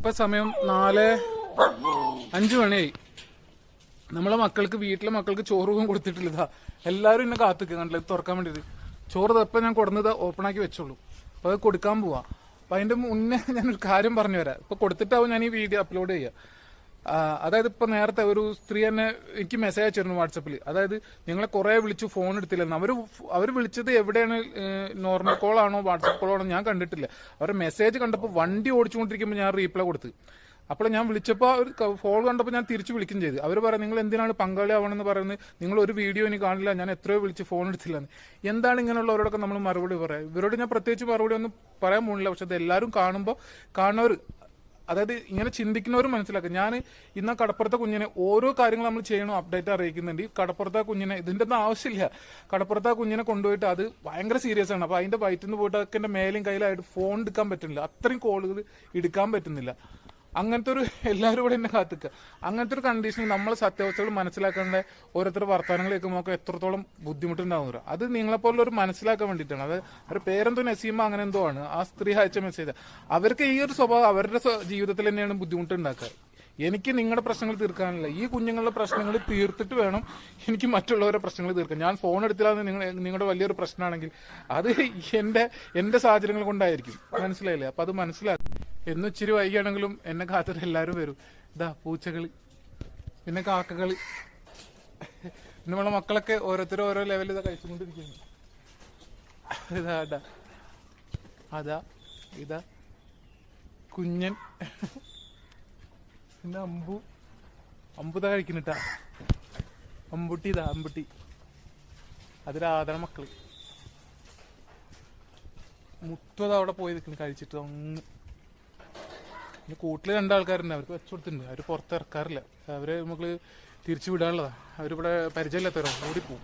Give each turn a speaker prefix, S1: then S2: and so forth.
S1: ഇപ്പൊ സമയം 4:05 മണിയായി. നമ്മളെ മക്കൾക്ക് വീട്ടിലെ മക്കൾക്ക് ചോറും കൊടുത്തിട്ടില്ല. എല്ലാരും ഇന്നെ കാത്തിക്കുക കണ്ടില്ല ഇത് തുറക്കാൻ വേണ്ടിട്ട്. ചോറ് തപ്പം ഞാൻ കൊടുന്നത് ഓപ്പൺ ആക്കി വെച്ചോളൂ. അപ്പൊ അത് കൊടുക്കാൻ പോവാ. അപ്പൊ അതിന്റെ മുന്നേ ഞാനൊരു കാര്യം പറഞ്ഞു തരാം. ഇപ്പൊ കൊടുത്തിട്ടാവും ഞാൻ ഈ വീഡിയോ അപ്ലോഡ് ചെയ്യുക. അതായത് ഇപ്പൊ നേരത്തെ ഒരു സ്ത്രീ തന്നെ എനിക്ക് മെസ്സേജ് അയച്ചിരുന്നു വാട്സപ്പിൽ. അതായത് നിങ്ങളെ കുറെ വിളിച്ചു ഫോൺ എടുത്തില്ലെന്ന്. അവർ വിളിച്ചത് എവിടെയാണ്, നോർമൽ കോൾ ആണോ വാട്സപ്പ് കോൾ ആണോ ഞാൻ കണ്ടിട്ടില്ല. അവരുടെ മെസ്സേജ് കണ്ടപ്പോൾ വണ്ടി ഓടിച്ചുകൊണ്ടിരിക്കുമ്പോൾ ഞാൻ റീപ്ലൈ കൊടുത്ത്. അപ്പോൾ ഞാൻ വിളിച്ചപ്പോൾ ഫോൺ കണ്ടപ്പോൾ ഞാൻ തിരിച്ചു വിളിക്കുകയും ചെയ്തു. അവർ പറയാം നിങ്ങൾ എന്തിനാണ് പങ്കാളി ആവണമെന്ന് പറയുന്നത്, നിങ്ങൾ ഒരു വീഡിയോ എനിക്ക് കാണില്ല, ഞാൻ എത്രയോ വിളിച്ച് ഫോൺ എടുത്തില്ലെന്ന്. എന്താണ് ഇങ്ങനെയുള്ളവരോടൊക്കെ നമ്മൾ മറുപടി പറയാം? ഇവരോട് ഞാൻ പ്രത്യേകിച്ച് മറുപടി ഒന്നും പറയാൻ പോകുന്നില്ല. പക്ഷെ അത് എല്ലാവരും കാണുന്നവർ, അതായത് ഇങ്ങനെ ചിന്തിക്കുന്നവർ മനസ്സിലാക്കുക. ഞാൻ ഇന്ന് കടപ്പുറത്തെ കുഞ്ഞിനെ ഓരോ കാര്യങ്ങൾ നമ്മൾ ചെയ്യണം അപ്ഡേറ്റ് അറിയിക്കുന്നുണ്ട്. ഈ കടപ്പുറത്തെ കുഞ്ഞിനെ ഇതിന്റെ ഒന്നും ആവശ്യമില്ല. കടപ്പുറത്തെ കുഞ്ഞിനെ കൊണ്ടുപോയിട്ട് അത് ഭയങ്കര സീരിയസ് ആണ്. അപ്പൊ അതിന്റെ വയറ്റിൽ നിന്ന് പോയിട്ട് അതൊക്കെ എന്റെ മേലും കയ്യിലായിട്ട് ഫോൺ എടുക്കാൻ പറ്റുന്നില്ല. അത്രയും കോളുകൾ എടുക്കാൻ പറ്റുന്നില്ല. അങ്ങനത്തെ ഒരു എല്ലാവരും കൂടെ എന്നെ കാത്തിക്കുക. അങ്ങനത്തെ ഒരു കണ്ടീഷനിൽ നമ്മൾ സത്യാവസ്ഥകൾ മനസ്സിലാക്കേണ്ട ഓരോരുത്തരുടെ വർത്തമാനങ്ങൾ കേൾക്കുമ്പോൾ നമുക്ക് എത്രത്തോളം ബുദ്ധിമുട്ടുണ്ടാവുക. അത് നിങ്ങളെപ്പോലുള്ള ഒരു മനസ്സിലാക്കാൻ വേണ്ടിയിട്ടാണ്. അത് അവരുടെ പേരെന്തോ നസീമ അങ്ങനെ എന്തോ ആണ്. ആ സ്ത്രീ അയച്ച മെസ്സേജ്. അവർക്ക് ഈ ഒരു സ്വഭാവം അവരുടെ ജീവിതത്തിൽ തന്നെയാണ് ബുദ്ധിമുട്ടുണ്ടാക്കുക. എനിക്ക് നിങ്ങളുടെ പ്രശ്നങ്ങൾ തീർക്കാനില്ല. ഈ കുഞ്ഞുങ്ങളുടെ പ്രശ്നങ്ങൾ തീർത്തിട്ട് വേണം എനിക്ക് മറ്റുള്ളവരുടെ പ്രശ്നങ്ങൾ തീർക്കാൻ. ഞാൻ ഫോൺ എടുത്തില്ലാന്ന് നിങ്ങളുടെ വലിയൊരു പ്രശ്നമാണെങ്കിൽ അത് എന്റെ സാഹചര്യങ്ങൾ കൊണ്ടായിരിക്കും. മനസ്സിലായില്ലേ? അപ്പൊ അത് മനസ്സിലാക്കും. എന്നും ഇച്ചിരി വൈകിയാണെങ്കിലും എന്നെ കാത്തിട്ട് എല്ലാവരും വരും. ഇതാ പൂച്ചകള്, പിന്നെ കാക്കകള്, പിന്നെ നമ്മളെ മക്കളൊക്കെ ഓരോരുത്തരും ഓരോ ലെവലിൽ ഇതാ കഴിച്ചുകൊണ്ടിരിക്കുന്നു. അതാ ഇതാ കുഞ്ഞൻ, പിന്നെ അമ്പുതാ കഴിക്കുന്നിട്ടാ. അമ്പുട്ടി അത് രാധന മക്കള്. മുത്തത് അവിടെ പോയി നിൽക്കുന്നു കഴിച്ചിട്ട്. അങ്ങ് പിന്നെ കൂട്ടിൽ 2 ആൾക്കാരുണ്ട്. അവർക്ക് വെച്ചുകൊടുത്തിട്ടുണ്ട്. അവർ പുറത്തിറക്കാറില്ല. അവരെ നമുക്ക് തിരിച്ചു വിടാനുള്ളതാണ്. അവരിവിടെ പരിചയമില്ലാത്തവരോ ഓടിപ്പോവും.